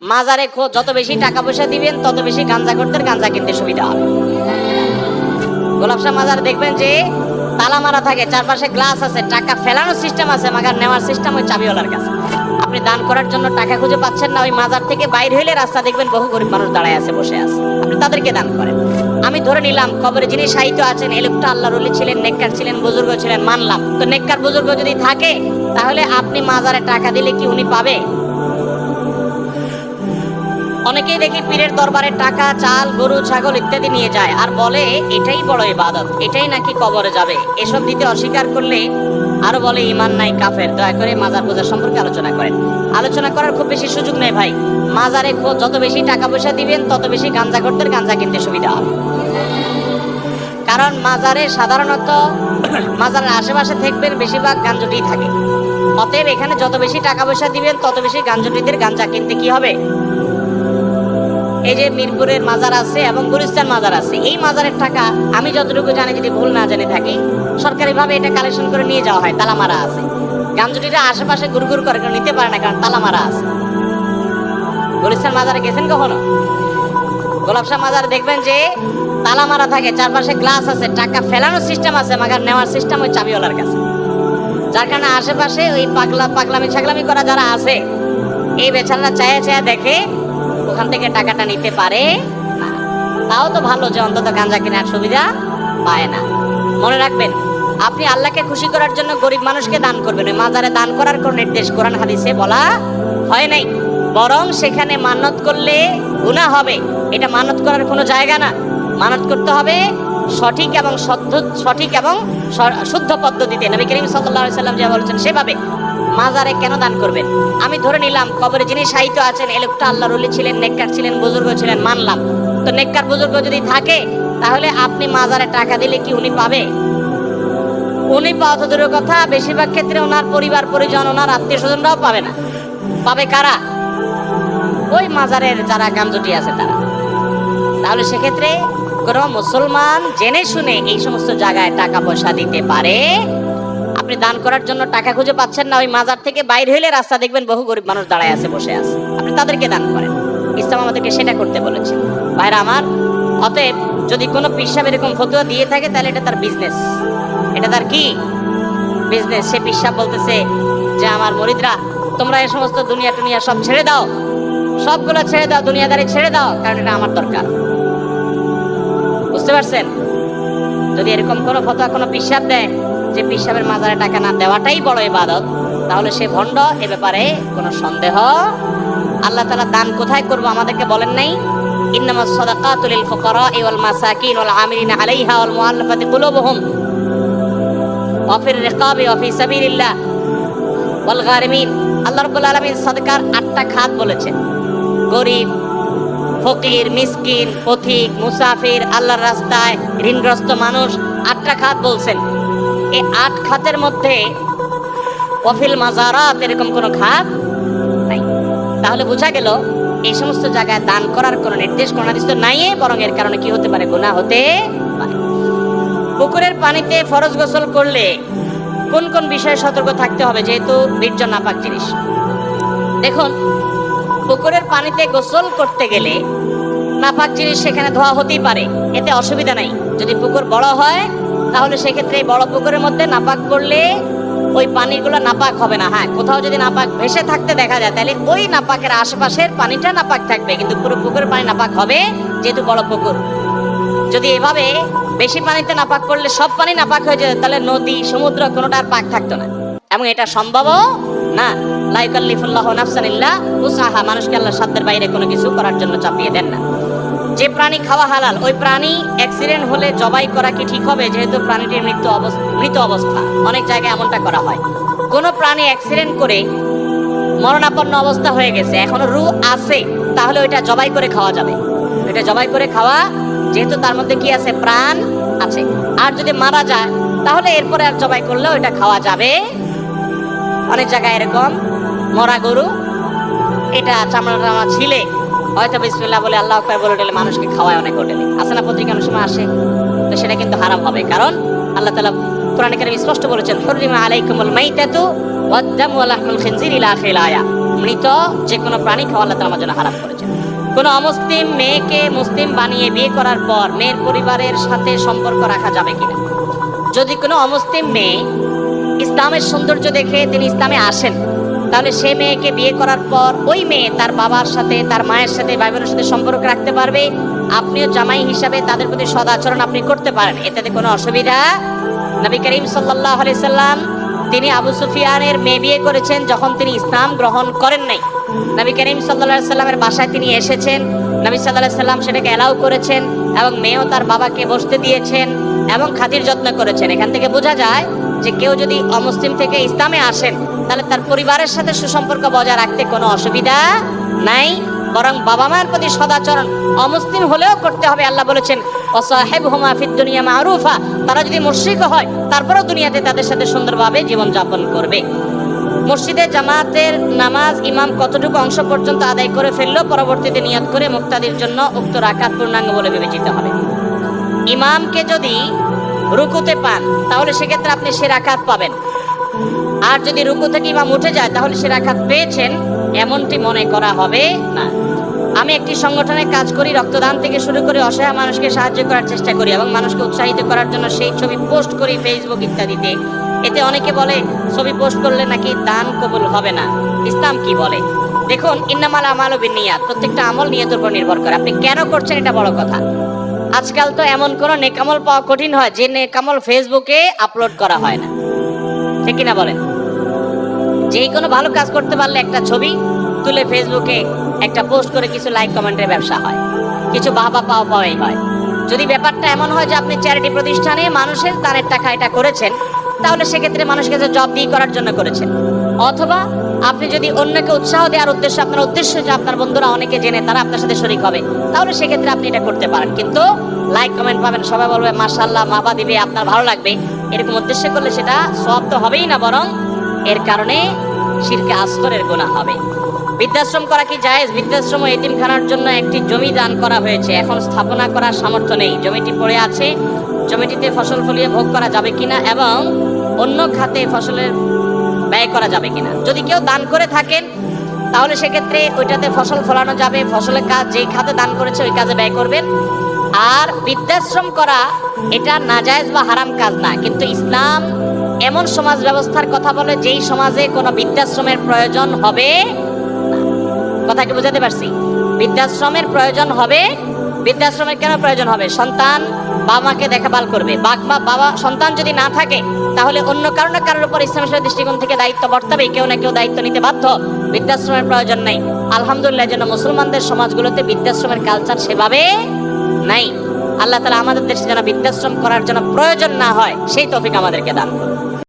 মাজারে যত বেশি টাকা পয়সা দিবেন তত বেশি গাঁজাখোরদের গাঁজা কিনতে সুবিধা হবে। গোলাপ শাহ মাজার দেখবেন যে তালা মারা থাকে, চারপাশে গ্লাস আছে, টাকা ফেলানোর সিস্টেম আছে, মাগার নেওয়ার সিস্টেম ওই চাবিওয়ালার কাছে। আপনি দান করার জন্য টাকা খুঁজে পাচ্ছেন না, ওই মাজার থেকে বাইরে হইলে রাস্তা দেখবেন বহু গরিব মানুষ দাঁড়ায় আছে, বসে আছে, আপনি তাদেরকে দান করেন। আমি ধরে নিলাম কবরে যিনি শায়িত আছেন এই লোকটা আল্লাহর ওলি ছিলেন, নেককার ছিলেন, বুজুর্গ ছিলেন, মানলাম। তো নেককার বুজুর্গ যদি থাকে তাহলে আপনি মাজারে টাকা দিলে কি উনি পাবে? অনেকেই দেখি পীরের দরবারে টাকা, চাল, গরু, ছাগল ইত্যাদি নিয়ে যায় আর বলে এটাই বড় ইবাদত, এটাই নাকি কবরে যাবে। এসব দিতে অস্বীকার করলে আরো বলে ঈমান নাই, কাফের। দয়া করে মাজার পূজা সম্পর্কে আলোচনা করেন। আলোচনা করার খুব বেশি সুযোগ নেই ভাই। মাজারে যত বেশি টাকা পয়সা দিবেন তত বেশি গাঁজাখোরদের গাঁজা কিনতে সুবিধা হবে। কারণ মাজারে সাধারণত মাজারের আশেপাশে দেখবেন বেশিরভাগ গাঞ্জটি থাকে। অতএব এখানে যত বেশি টাকা পয়সা দিবেন তত বেশি গাঞ্জটিদের গাঁজা কিনতে কি হবে? এই যে মিরপুরের মাজার আছে এবং গুলিস্তান মাজার আছে, এই মাজারের টাকা আমি যতটুকু জানি, যদি ভুল না জানি থাকি, সরকারিভাবে এটা কালেকশন করে নিয়ে যাওয়া হয়, তালা মারা আছে। গাঞ্জটিরা আশেপাশে গুড়গুড় করে নিতে পারে না, কারণ তালা মারা আছে। গুলিস্তান মাজারে গেছেন কখনো? গোলাপ শাহ মাজারে দেখবেন যে তালা মারা থাকে, চারপাশে গ্লাস আছে, টাকা ফেলানোর সিস্টেম আছে, মাগার নেওয়ার সিস্টেম ওই চাবিওয়ালার কাছে। যার কারণে আশেপাশে ওই পাগলামি ছাগলামি করা যারা আছে, এই বেচারারা চায়া চায়া দেখে ওখান থেকে টাকাটা নিতে পারে না। তাও তো ভালো যে অন্তত গাঁজা কেনার সুবিধা পায় না। মনে রাখবেন, আপনি আল্লাহকে খুশি করার জন্য গরিব মানুষকে দান করবেন। ওই মাজারে দান করার কোন নির্দেশ কোরআন হাদিসে বলা হয় নাই, বরং সেখানে মান্নত করলে গুনাহ হবে। এটা মান্নত করার কোনো জায়গা না। মানত করতে হবে সঠিক এবং শুদ্ধ পদ্ধতিতে। নবী করিম সাল্লাল্লাহু আলাইহি সাল্লাম যা বলেছেন সেভাবে। মাজারে কেন দান করবেন? আমি ধরে নিলাম কবরে যিনি শায়িত আছেন এই লোকটা আল্লাহর ওলি ছিলেন, নেককার ছিলেন, বুজুর্গ ছিলেন, মানলাম। তো নেককার বুজুর্গ যদি থাকে তাহলে আপনি মাজারে টাকা দিলে কি উনি পাবে? উনি পাওয়া তো দূরের কথা, বেশিরভাগ ক্ষেত্রে ওনার পরিবার পরিজন, ওনার আত্মীয় স্বজনরাও পাবে না। পাবে কারা? ওই মাজারের যারা গাঞ্জটি আছে তারা। তাহলে সেক্ষেত্রে কোনো মুসলমান জেনে শুনে এই সমস্ত জায়গায় টাকা পয়সা দিতে পারে। আপনি দান করার জন্য টাকা খুঁজে পাচ্ছেন না, ওই মাজার থেকে বাইরে হইলে রাস্তা দেখবেন বহু গরিব মানুষ দাঁড়ায় আছে, বসে আছে, আপনি তাদেরকে দান করেন। ইসলাম আমাদেরকে সেটা করতে বলেছে ভাইরা আমার। অতএব যদি কোনো পীর সাহেব এরকম ফতোয়া দিয়ে থাকে তাহলে এটা তার বিজনেস, এটা তার কি বিজনেস। সে পীর সাহেব বলতেছে যে আমার মুরিদরা তোমরা এই সমস্ত দুনিয়া টুনিয়া সব ছেড়ে দাও, সবগুলো ছেড়ে দাও, দুনিয়াদারি ছেড়ে দাও, কারণ এটা আমার দরকার। বুঝতে পারছেন? যদি এরকম কোনো ফতোয়া কোনো পীর সাহেব দেয় যে পীর সাহেবের মাজারে টাকা না দেওয়াটাই বড় ইবাদত, তাহলে সে ভণ্ড। এ ব্যাপারে কোনো সন্দেহ। আল্লাহ তাআলা দান কোথায় করব আমাদেরকে বলেন নাই? ইন্নামাস সাদাকাতু লিল ফুকারা'i ওয়াল মাসাকিন ওয়াল আমিলিনা আলাইহা ওয়াল মুআল্লাফাতি কুলুবুহুম ওয়া ফির রিকাবি ওয়া ফি সাবিলিল্লাহ ওয়াল গারিমিন। আল্লাহ রাব্বুল আলামিন সাদকার 8টা খাত বলেছেন। গরিব, ফকির, মিসকিন, পথিক, মুসাফির, আল্লাহর রাস্তায় ঋণগ্রস্ত মানুষ, 8টা খাত বলছেন। এই 8 খাতের মধ্যে ওয়াফিল মাজারাত এরকম কোনো খাত নাই। তাহলে বোঝা গেল এই সমস্ত জায়গায় দান করার কোনো নির্দেশ কোন হাদিস তো নাই, বরং এর কারণে কি হতে পারে? গুনাহ হতে পারে। পুকুরের পানিতে ফরজ গোসল করলে কোন কোন বিষয়ে সতর্ক থাকতে হবে, যেহেতু বীর্য নাপাক জিনিস? দেখুন, পুকুরের পানিতে গোসল করতে গেলে নাপাক জিনিস সেখানে ধোয়া হতেই পারে, এতে অসুবিধা নাই। যদি পুকুর বড় হয় তাহলে সেক্ষেত্রে বড় পুকুরের মধ্যে নাপাক করলে ওই পানিগুলো নাপাক হবে না। হ্যাঁ, কোথাও যদি নাপাক ভেসে থাকতে দেখা যায় তাহলে ওই নাপাকের আশেপাশের পানিটা নাপাক থাকবে, কিন্তু পুরো পুকুরের পানি নাপাক হবে যেহেতু বড় পুকুর। যদি এভাবে বেশি পানিতে নাপাক করলে সব পানি নাপাক হয়ে যায়, তাহলে নদী, সমুদ্র কোনোটার পাক থাকতো না, এবং এটা সম্ভবও না। লা ইউকাল্লিফুল্লাহু নাফসান ইল্লা উসআহা। মানুষকে আল্লাহ সাধ্যের বাইরে কোনো কিছু করার জন্য চাপিয়ে দেন না। যে প্রাণী খাওয়া হালাল, ওই প্রাণী অ্যাক্সিডেন্ট হলে জবাই করা কি ঠিক হবে? যেহেতু প্রাণীটির মৃত অবস্থা, অনেক জায়গায় এমনটা করা হয়। কোনো প্রাণী অ্যাক্সিডেন্ট করে মরণাপন্ন অবস্থা হয়ে গেছে, এখনো রূহ আছে, তাহলে ওইটা জবাই করে খাওয়া যাবে। এটা জবাই করে খাওয়া, যেহেতু তার মধ্যে কি আছে? প্রাণ আছে। আর যদি মারা যায় তাহলে এরপরে আর জবাই করলে ওইটা খাওয়া যাবে। অনেক জায়গায় এরকম মরা গরু এটা চামড়া ছিলে হয়তো বিসমিল্লাহ বলে আল্লাহু আকবার বলে দিলে মানুষকে খাওয়ায় অনেক হোটেলে, আছে না? পত্রিকা অনেক সময় আসে। তো সেটা কিন্তু হারাম হবে, কারণ আল্লাহ তাআলা কোরআনে কারীমে স্পষ্ট বলেছেন, হুররিমা আলাইকুমুল মাইতাতু ওয়াদ-দামু ওয়া লাহমুল খিনজির ইলা আখিরিল আয়া। মৃত যে কোনো প্রাণী খাওয়া আল্লাহ তাআলা আমার জন্য হারাম করেছেন। কোনো অমুসলিম মেয়েকে মুসলিম বানিয়ে বিয়ে করার পর মেয়ের পরিবারের সাথে সম্পর্ক রাখা যাবে কিনা? যদি কোনো অমুসলিম মেয়ে ইসলামের সৌন্দর্য দেখে তিনি ইসলামে আসেন, তাহলে সে মেয়েকে বিয়ে করার পর ওই মেয়ে তার বাবার সাথে, তার মায়ের সাথে, ভাই বোনের সাথে সম্পর্ক রাখতে পারবে। আপনিও জামাই হিসাবে তাদের প্রতি সদাচরণ আপনি করতে পারেন, এতে কোনো অসুবিধা। নবী করিম সাল্লাল্লাহু আলাইহি সাল্লাম তিনি আবু সুফিয়ানের মেয়ে বিয়ে করেছেন যখন তিনি ইসলাম গ্রহণ করেন নাই। নবী করিম সাল্লাল্লাহু আলাইহি সাল্লামের বাসায় তিনি এসেছেন, নবী সাল্লাল্লাহু আলাইহি সাল্লাম সেটাকে অ্যালাউ করেছেন এবং মেয়েও তার বাবাকে বসতে দিয়েছেন এবং খাতির যত্ন করেছেন। এখান থেকে বোঝা যায় যে কেউ যদি অমুসলিম থেকে ইসলামে আসেন তাহলে তার পরিবারের সাথে সুসম্পর্ক বজায় রাখতে কোনো অসুবিধা নাই, বরং বাবা মায়ের প্রতি সদাচরণ অমুসলিম হলেও করতে হবে। আল্লাহ বলেছেন ওয়াসাহিবহুমা ফিদ দুনিয়া মারুফা, তারা যদি মুশরিক হয় তারপরেও দুনিয়াতে তাদের সাথে সুন্দরভাবে জীবনযাপন করবে। মসজিদে জামাতের নামাজ ইমাম কতটুকু অংশ পর্যন্ত আদায় করে ফেললেও পরবর্তীতে নিয়ত করে মুক্তাদির জন্য উক্ত রাকাত পূর্ণাঙ্গ বলে বিবেচিত হবে। ইমামকে যদি রুকুতে পান তাহলে সেক্ষেত্রে আপনি সে রাকাত পাবেন, আর যদি রুকু থেকে ইমাম উঠে যায় তাহলে সে রাকাত পেয়েছেন এমনটি মনে করা হবে না। আমি একটি সংগঠনে কাজ করি, রক্তদান থেকে শুরু করে অসহায় মানুষকে সাহায্য করার চেষ্টা করি এবং মানুষকে উৎসাহিত করার জন্য সেই ছবি পোস্ট করি ফেসবুক ইত্যাদিতে। এতে অনেকে বলে ছবি পোস্ট করলে নাকি দান কবুল হবে না, ইসলাম কি বলে? দেখুন, ইন্নামাল আমালু বিন্নিয়াত, প্রত্যেকটা আমল নিয়তের উপর নির্ভর করে। আপনি কেন করছেন এটা বড় কথা। আজকাল তো এমন কোনো নেকামল পাওয়া কঠিন হয় যে নেকামল ফেসবুকে আপলোড করা হয় না, ঠিক কিনা বলেন? যে কোনো ভালো কাজ করতে পারলে একটা ছবি তুলে ফেসবুকে একটা পোস্ট করে কিছু লাইক কমেন্টের ব্যবসা হয়, কিছু বাহবা পাওয়াই হয়। যদি ব্যাপারটা এমন হয় যে আপনি চ্যারিটি প্রতিষ্ঠানে মানুষের দানের টাকা এটা করেছেন, তাহলে সেক্ষেত্রে মানুষকে জব দিয়ে করার জন্য করেছেন। অথবা আপনি যদি অন্যকে উৎসাহ দেওয়ার উদ্দেশ্যে, আপনার উদ্দেশ্য যে আপনার বন্ধুরা অনেকে জেনে তারা আপনার সাথে শরীক হবে, তাহলে সেক্ষেত্রে আপনি এটা করতে পারেন। কিন্তু লাইক কমেন্ট পাবেন, সবাই বলবে মাশাআল্লাহ, মাবা দিবে, আপনার ভালো লাগবে, এরকম উদ্দেশ্য করলে সেটা সওয়াব তো হবেই না, বরং এর কারণে শিরকে আসগরের গুনাহ হবে। বৃদ্ধাশ্রম করা কি জায়েজ? বৃদ্ধাশ্রম ও এতিমখানার জন্য একটি জমি দান করা হয়েছে, এখন স্থাপনা করার সামর্থ্য নেই, জমিটি পড়ে আছে, জমিটিতে ফসল ফলিয়ে ভোগ করা যাবে কিনা এবং অন্য খাতে ফসলের ব্যয় করা যাবে কিনা। যদি কেউ দান করে থাকেন তাহলে সেক্ষেত্রে ওইটাতে ফসল ফলানো যাবে, ফসলের কাজ যেই খাতে দান করেছে ওই কাজে ব্যয় করবেন। আর বৃদ্ধাশ্রম করা এটা নাজায়েজ বা হারাম কাজ না, কিন্তু ইসলাম এমন সমাজ ব্যবস্থার কথা বলে যেই সমাজে কোনো বৃদ্ধাশ্রমের প্রয়োজন হবে না। কথা কি বুঝাতে পারছি? বৃদ্ধাশ্রমের প্রয়োজন হবে। বৃদ্ধাশ্রমের কেন প্রয়োজন হবে? সন্তান বাবা মাকে দেখাভাল করবে, বাবা সন্তান যদি না থাকে তাহলে অন্য কারোর উপর ইসলামের দৃষ্টিকোণ থেকে দায়িত্ব বর্তাবে, কেউ না কেউ দায়িত্ব নিতে বাধ্য। বৃদ্ধাশ্রমের প্রয়োজন নেই, আলহামদুলিল্লাহ। যেন মুসলমানদের সমাজগুলোতে বৃদ্ধাশ্রমের কালচার সেভাবে নাই। আল্লাহ তাআলা আমাদের দেশে যেন বৃদ্ধাশ্রম করার জন্য প্রয়োজন না হয় সেই তৌফিক আমাদেরকে দান করুন।